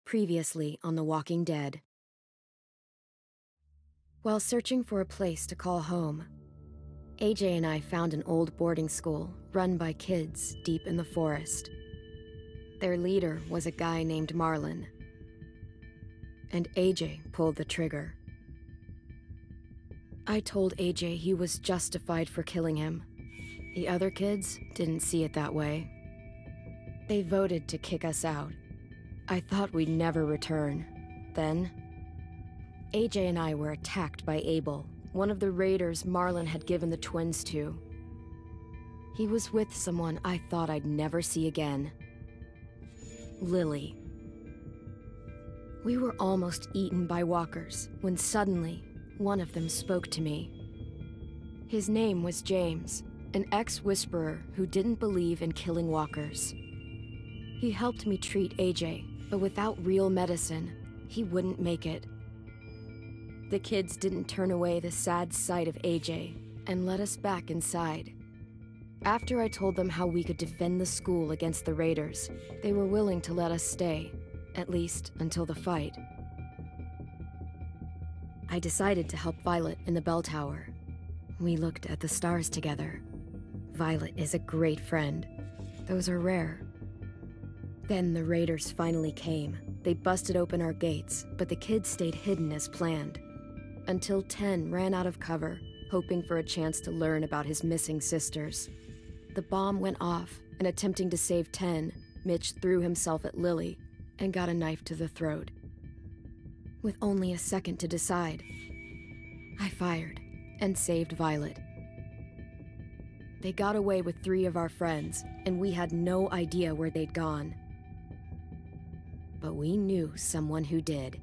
Previously on The Walking Dead. While searching for a place to call home, AJ and I found an old boarding school run by kids deep in the forest. Their leader was a guy named Marlon, and AJ pulled the trigger. I told AJ he was justified for killing him. The other kids didn't see it that way. They voted to kick us out. I thought we'd never return. Then, AJ and I were attacked by Abel, one of the raiders Marlon had given the twins to. He was with someone I thought I'd never see again. Lily. We were almost eaten by walkers when suddenly one of them spoke to me. His name was James, an ex-whisperer who didn't believe in killing walkers. He helped me treat AJ, but without real medicine, he wouldn't make it. The kids didn't turn away the sad sight of AJ and let us back inside. After I told them how we could defend the school against the raiders, they were willing to let us stay, at least until the fight. I decided to help Violet in the bell tower. We looked at the stars together. Violet is a great friend. Those are rare. Then the raiders finally came. They busted open our gates, but the kids stayed hidden as planned. Until 10 ran out of cover, hoping for a chance to learn about his missing sisters. The bomb went off, and attempting to save 10, Mitch threw himself at Lily and got a knife to the throat. With only a second to decide, I fired and saved Violet. They got away with 3 of our friends, and we had no idea where they'd gone. But we knew someone who did.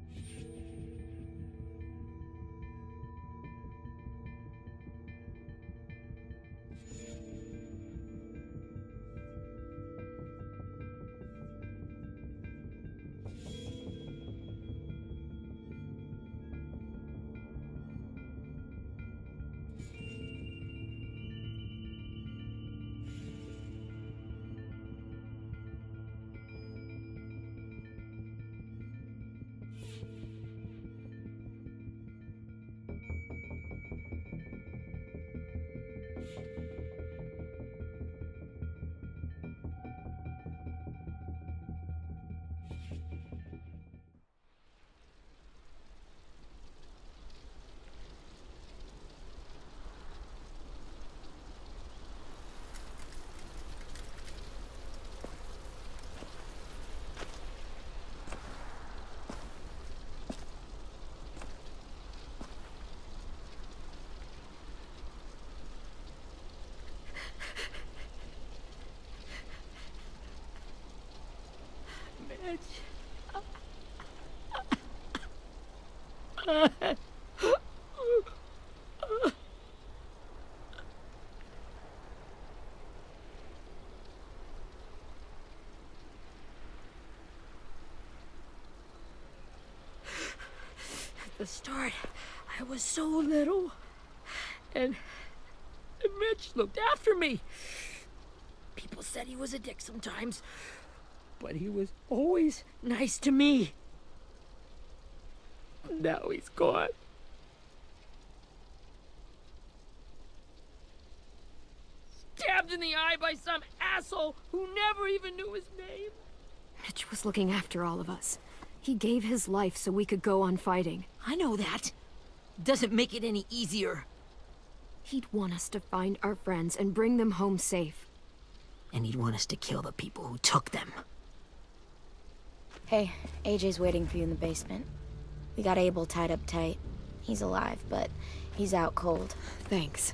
At the start, I was so little, and Mitch looked after me. People said he was a dick sometimes, but he was always nice to me. Now he's gone. Stabbed in the eye by some asshole who never even knew his name. Mitch was looking after all of us. He gave his life so we could go on fighting. I know that. Doesn't make it any easier. He'd want us to find our friends and bring them home safe. And he'd want us to kill the people who took them. Hey, AJ's waiting for you in the basement. We got Abel tied up tight. He's alive, but he's out cold. Thanks.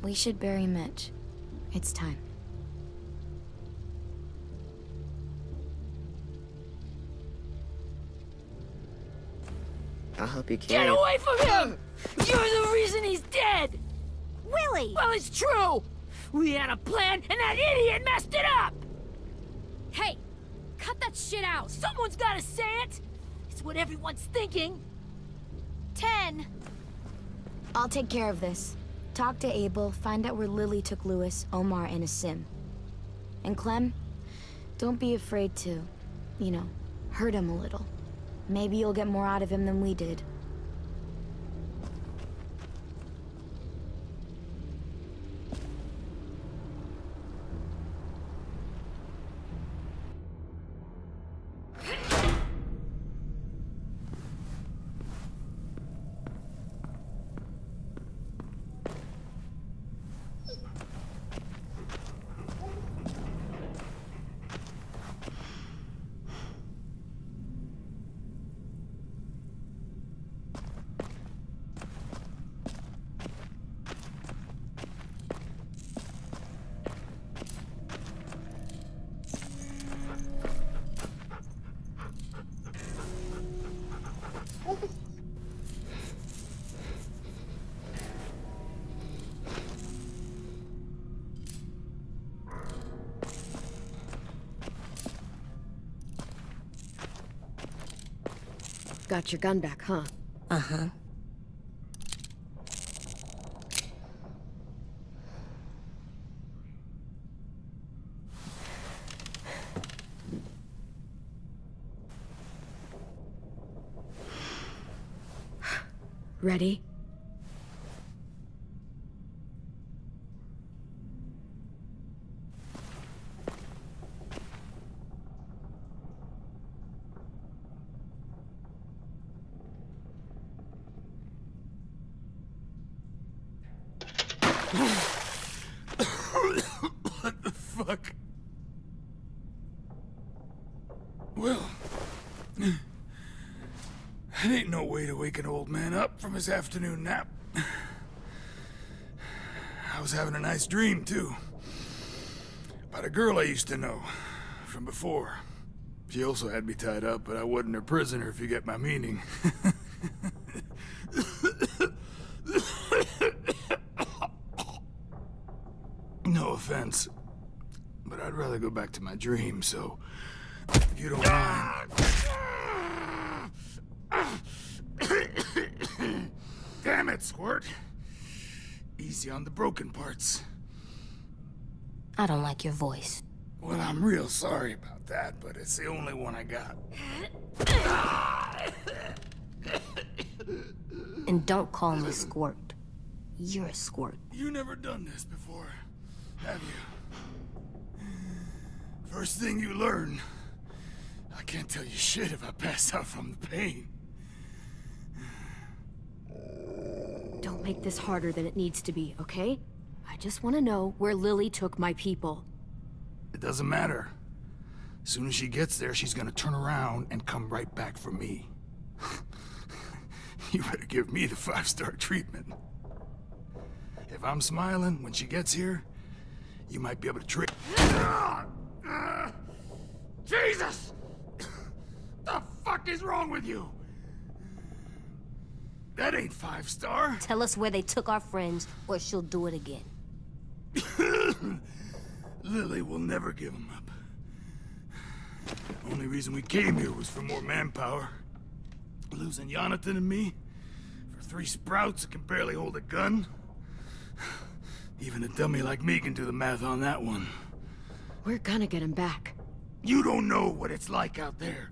We should bury Mitch. It's time. I'll help you carry Get away from him! You're the reason he's dead! Willie! Well, it's true! We had a plan, and that idiot messed it up! Hey! Cut that shit out! Someone's gotta say it! It's what everyone's thinking! 10! I'll take care of this. Talk to Abel, find out where Lily took Lewis, Omar, and Asim. And Clem, Don't be afraid to, you know, hurt him a little. Maybe you'll get more out of him than we did. Got your gun back, huh? Uh-huh. Ready? What the fuck? Well, that ain't no way to wake an old man up from his afternoon nap. I was having a nice dream, too. About a girl I used to know from before. She also had me tied up, but I wasn't her prisoner, if you get my meaning. No offense, but I'd rather go back to my dream, so if you don't mind. Damn it, Squirt. Easy on the broken parts. I don't like your voice. Well, I'm real sorry about that, but it's the only one I got. And don't call me Squirt. You're a squirt. You never done this before, have you? First thing you learn, I can't tell you shit if I pass out from the pain. Don't make this harder than it needs to be, okay? I just want to know where Lily took my people. It doesn't matter. As soon as she gets there, she's gonna turn around and come right back for me. You better give me the 5-star treatment. If I'm smiling when she gets here, you might be able to trick... Jesus! The fuck is wrong with you? That ain't 5-star. Tell us where they took our friends, or she'll do it again. Lily will never give them up. Only reason we came here was for more manpower. Losing Jonathan and me for 3 sprouts that can barely hold a gun. Even a dummy like me can do the math on that one. We're gonna get him back. You don't know what it's like out there.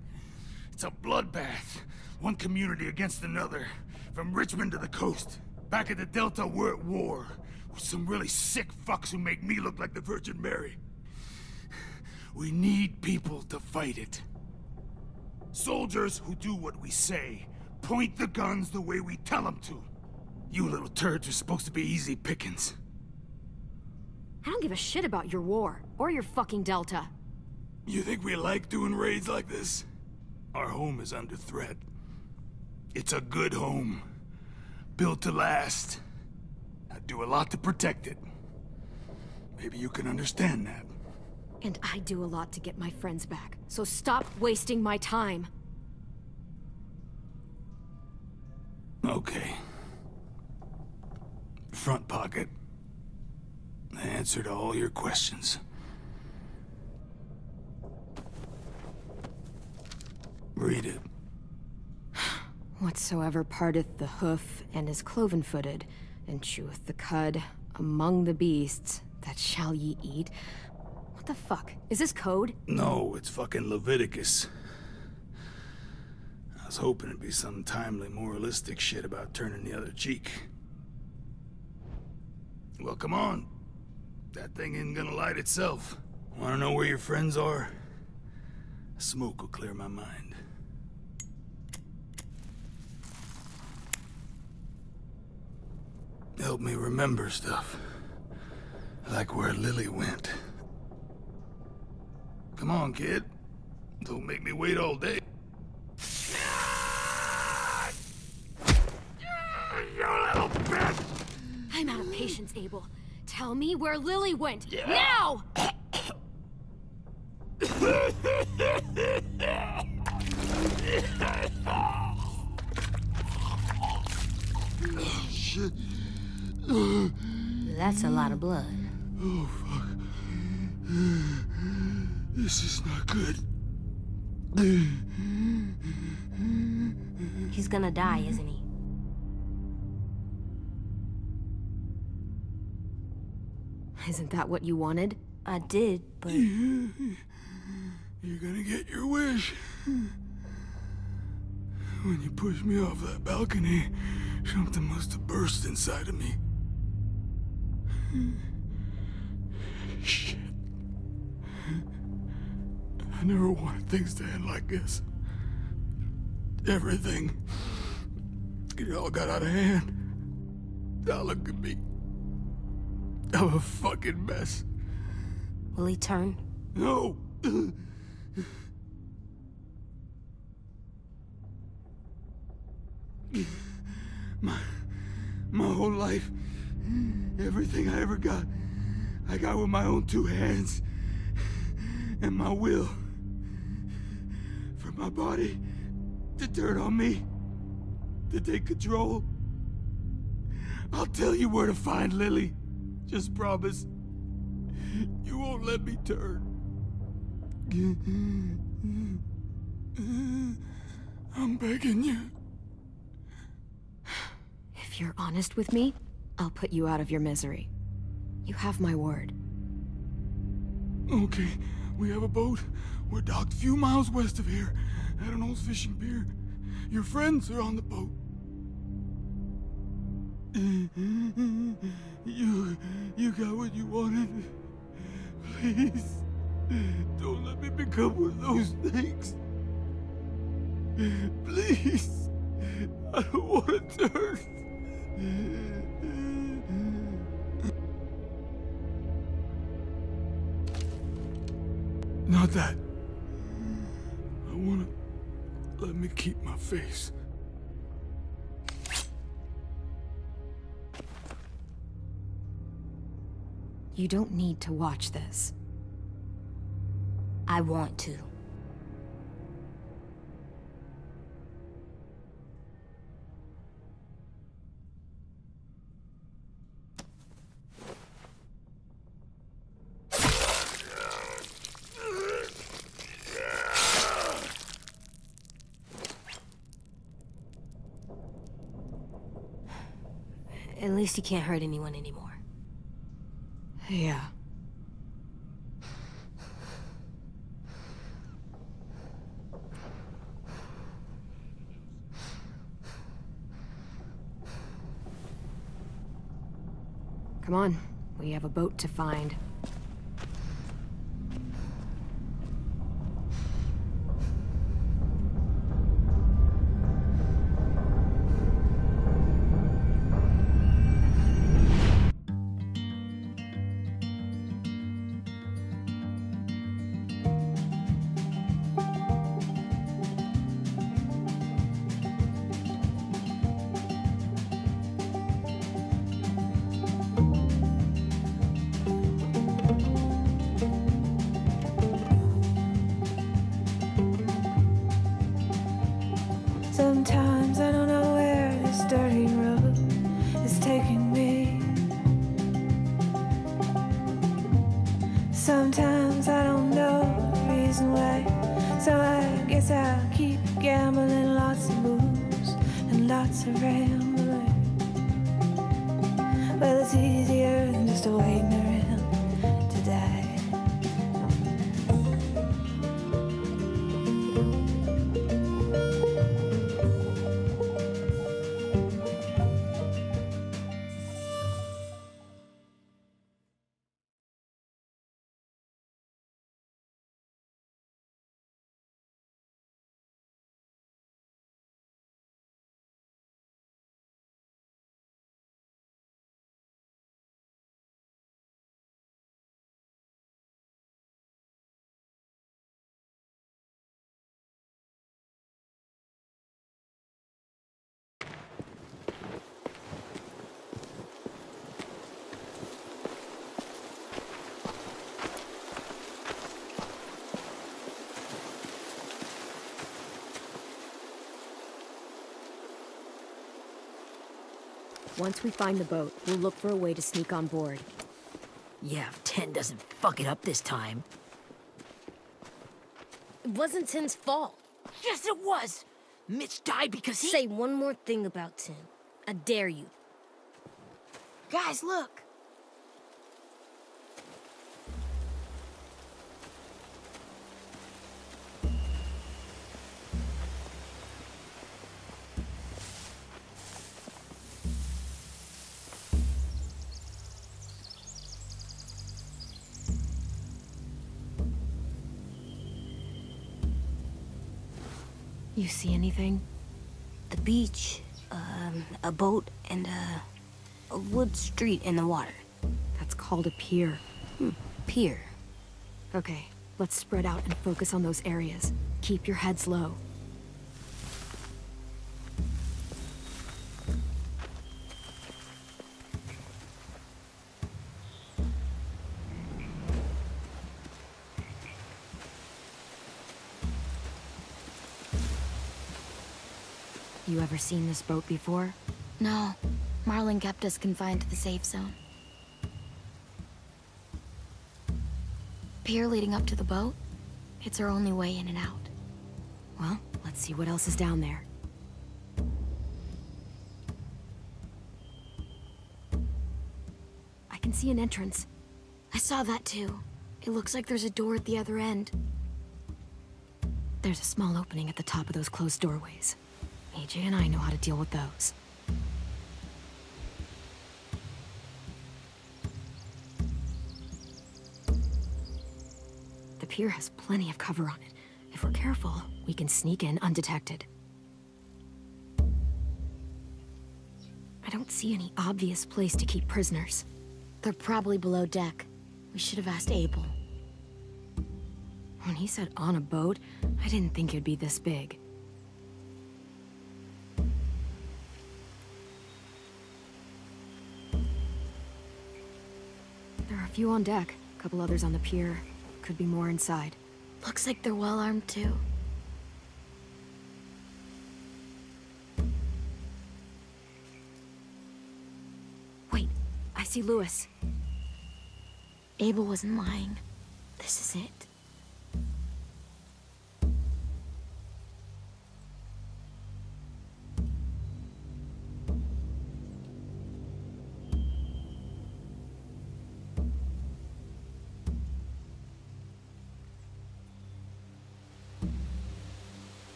It's a bloodbath. One community against another. From Richmond to the coast. Back at the Delta, we're at war. With some really sick fucks who make me look like the Virgin Mary. We need people to fight it. Soldiers who do what we say. Point the guns the way we tell them to. You little turds are supposed to be easy pickings. I don't give a shit about your war, or your fucking Delta. You think we like doing raids like this? Our home is under threat. It's a good home. Built to last. I'd do a lot to protect it. Maybe you can understand that. And I do a lot to get my friends back, so stop wasting my time. Okay. Front pocket. The answer to all your questions. Read it. Whatsoever parteth the hoof and is cloven-footed, and cheweth the cud among the beasts, that shall ye eat. What the fuck? Is this code? No, it's fucking Leviticus. I was hoping it'd be some timely, moralistic shit about turning the other cheek. Well, come on. That thing isn't gonna light itself. Wanna know where your friends are? Smoke will clear my mind. Help me remember stuff. Like where Lily went. Come on, kid. Don't make me wait all day. You little bitch! I'm out of patience, Abel. Tell me where Lily went. Now! Shit. That's a lot of blood. Oh, fuck. This is not good. He's gonna die, isn't he? Isn't that what you wanted? I did, but... You're gonna get your wish. When you pushed me off that balcony, something must have burst inside of me. Shit. I never wanted things to end like this. Everything. It all got out of hand. Now look at me. I'm a fucking mess. Will he turn? No! My whole life, everything I ever got, I got with my own two hands. And my will. For my body to turn on me. To take control. I'll tell you where to find Lily. Just promise. You won't let me turn. I'm begging you. If you're honest with me, I'll put you out of your misery. You have my word. Okay, we have a boat. We're docked a few miles west of here, at an old fishing pier. Your friends are on the boat. You got what you wanted. Please, don't let me become one of those things. Please, I don't want to turn. Not that. I wanna let me keep my face. You don't need to watch this. I want to. At least he can't hurt anyone anymore. Yeah. Come on, we have a boat to find. Sometimes I don't know where this dirty road is taking me. Sometimes I don't know the reason why, so I guess I'll keep gambling, lots of moves and lots of rambling. Well, it's easier than just waiting around to die. Once we find the boat, we'll look for a way to sneak on board. Yeah, if 10 doesn't fuck it up this time. It wasn't Tin's fault. Yes, it was! Mitch died because he— Say one more thing about Tin. I dare you. Guys, look! You see anything? The beach, a boat, and a wood street in the water. That's called a pier. Pier. Okay, let's spread out and focus on those areas. Keep your heads low. You ever seen this boat before? No, Marlin kept us confined to the safe zone. Pier leading up to the boat? It's our only way in and out. Well, let's see what else is down there. I can see an entrance. I saw that too. It looks like there's a door at the other end. There's a small opening at the top of those closed doorways. AJ and I know how to deal with those. The pier has plenty of cover on it. If we're careful, we can sneak in undetected. I don't see any obvious place to keep prisoners. They're probably below deck. We should have asked Abel. When he said on a boat, I didn't think it'd be this big. There are a few on deck, a couple others on the pier. Could be more inside. Looks like they're well armed too. Wait, I see Lewis. Abel wasn't lying. This is it.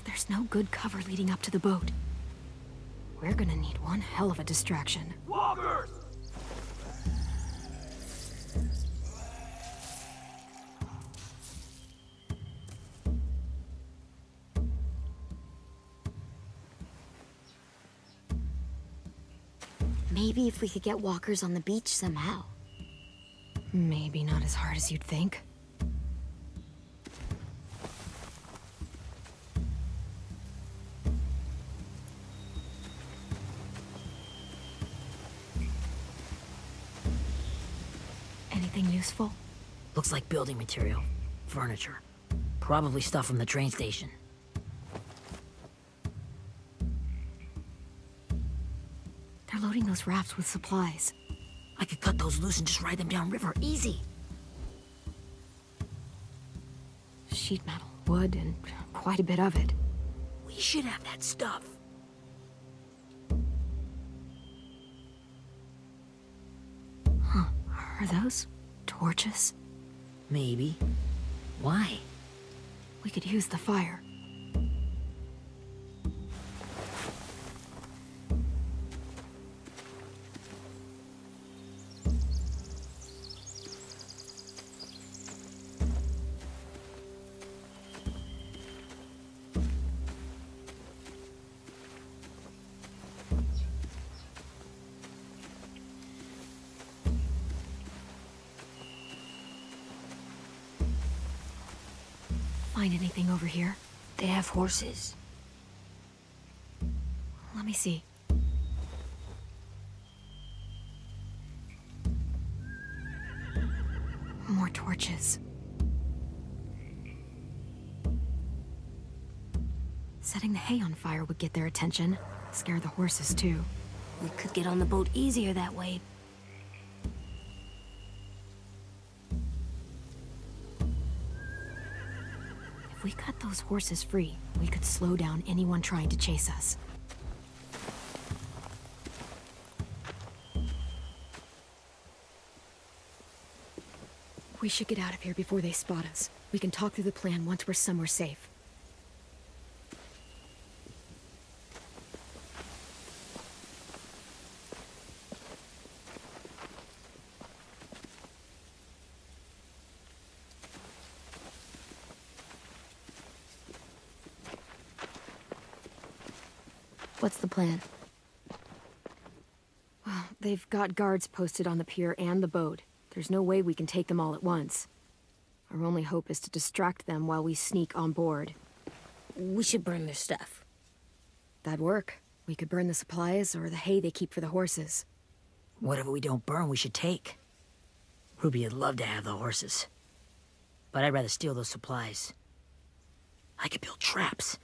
There's no good cover leading up to the boat. We're gonna need one hell of a distraction. Walkers! Maybe if we could get walkers on the beach somehow. Maybe not as hard as you'd think. Anything useful? Looks like building material. Furniture. Probably stuff from the train station. They're loading those rafts with supplies. I could cut those loose and just ride them downriver. Easy. Sheet metal, wood, and quite a bit of it. We should have that stuff. Huh. Are those torches? Maybe. Why? We could use the fire. Find anything over here? They have horses. Let me see. More torches. Setting the hay on fire would get their attention. Scare the horses, too. We could get on the boat easier that way. If we cut those horses free, we could slow down anyone trying to chase us. We should get out of here before they spot us. We can talk through the plan once we're somewhere safe. What's the plan? Well, they've got guards posted on the pier and the boat. There's no way we can take them all at once. Our only hope is to distract them while we sneak on board. We should burn their stuff. That'd work. We could burn the supplies or the hay they keep for the horses. Whatever we don't burn, we should take. Ruby would love to have the horses. But I'd rather steal those supplies. I could build traps.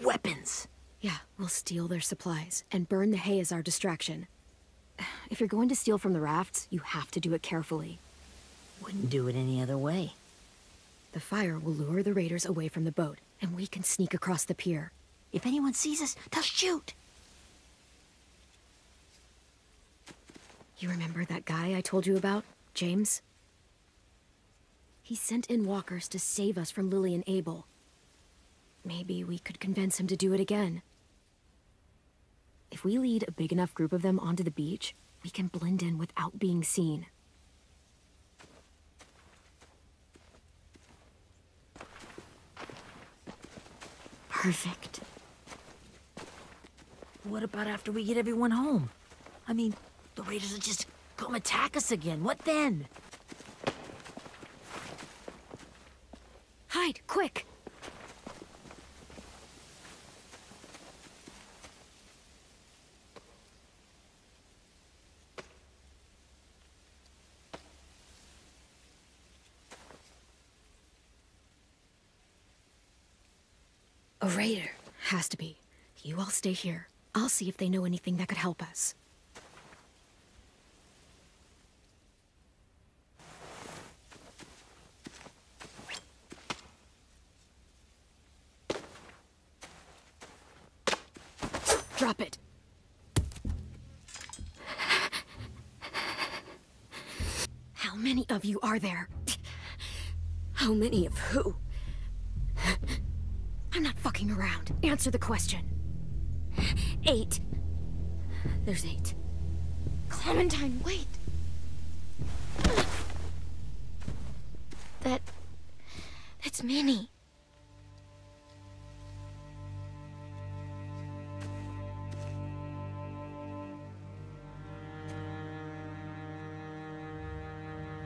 Weapons. Yeah, we'll steal their supplies and burn the hay as our distraction. If you're going to steal from the rafts, you have to do it carefully. Wouldn't do it any other way. The fire will lure the raiders away from the boat, and we can sneak across the pier. If anyone sees us, they'll shoot. You remember that guy I told you about, James? He sent in walkers to save us from Lily and Abel. Maybe we could convince him to do it again. If we lead a big enough group of them onto the beach, we can blend in without being seen. Perfect. What about after we get everyone home? I mean, the raiders will just come attack us again. What then? Hide, quick! A raider. Has to be. You all stay here. I'll see if they know anything that could help us. Drop it. How many of you are there? How many of who? I'm not fucking around. Answer the question. 8. There's 8. Clementine, wait. That's Minnie.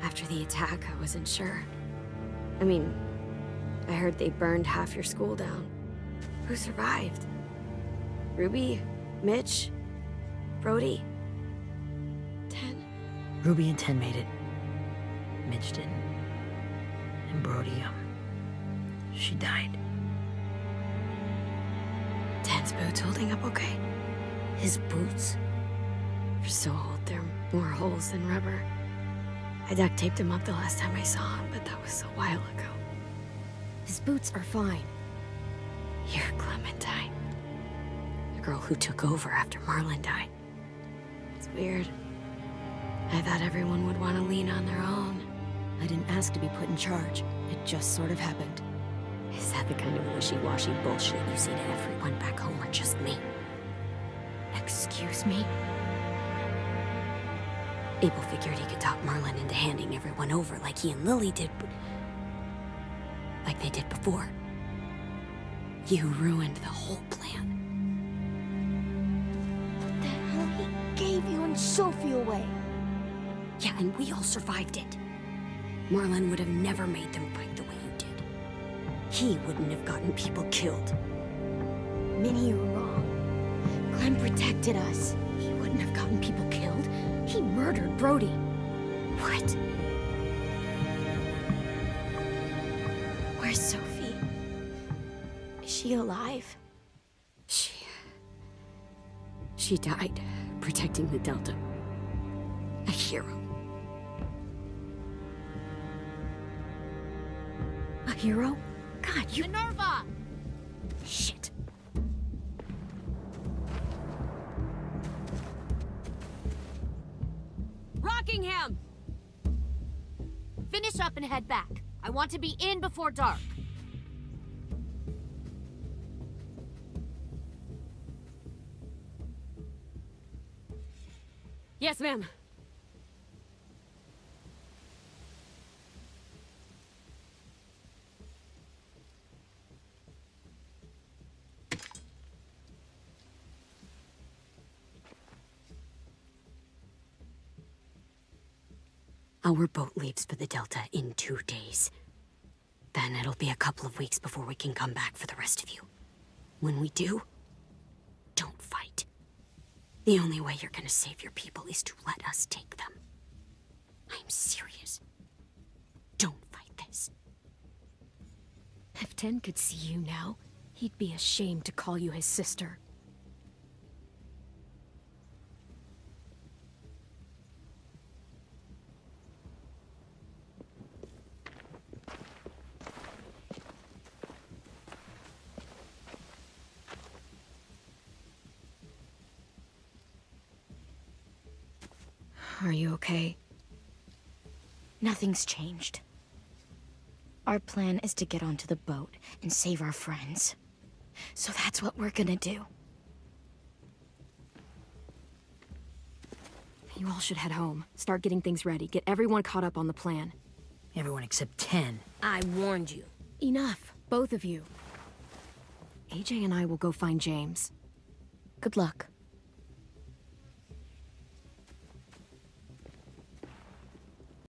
After the attack, I wasn't sure. I mean, I heard they burned half your school down. Who survived? Ruby? Mitch? Brody? 10? Ruby and 10 made it. Mitch didn't. And Brody, she died. 10's boots holding up okay? His boots? They're so old, they're more holes than rubber. I duct taped him up the last time I saw him, but that was a while ago. His boots are fine. You're Clementine. The girl who took over after Marlon died. It's weird. I thought everyone would want to lean on their own. I didn't ask to be put in charge. It just sort of happened. Is that the kind of wishy-washy bullshit you say to everyone back home, or just me? Excuse me? Abel figured he could talk Marlon into handing everyone over like he and Lily did, but... like they did before. You ruined the whole plan. The hell he gave you and Sophie away. Yeah, and we all survived it. Marlon would have never made them fight the way you did. He wouldn't have gotten people killed. Minnie, you're wrong. Clem protected us. He wouldn't have gotten people killed. He murdered Brody. What? Where's Sophie? Is she alive? She died protecting the Delta. A hero. A hero? God, you... Minerva! Shit. Rockingham! Finish up and head back. I want to be in before dark. Yes, ma'am. Our boat leaves for the Delta in 2 days. Then it'll be a couple of weeks before we can come back for the rest of you. When we do, don't fight. The only way you're gonna save your people is to let us take them. I'm serious. Don't fight this. If Ten could see you now, he'd be ashamed to call you his sister. Are you okay? Nothing's changed. Our plan is to get onto the boat and save our friends. So that's what we're gonna do. You all should head home. Start getting things ready. Get everyone caught up on the plan. Everyone except 10. I warned you. Enough, both of you. AJ and I will go find James. Good luck.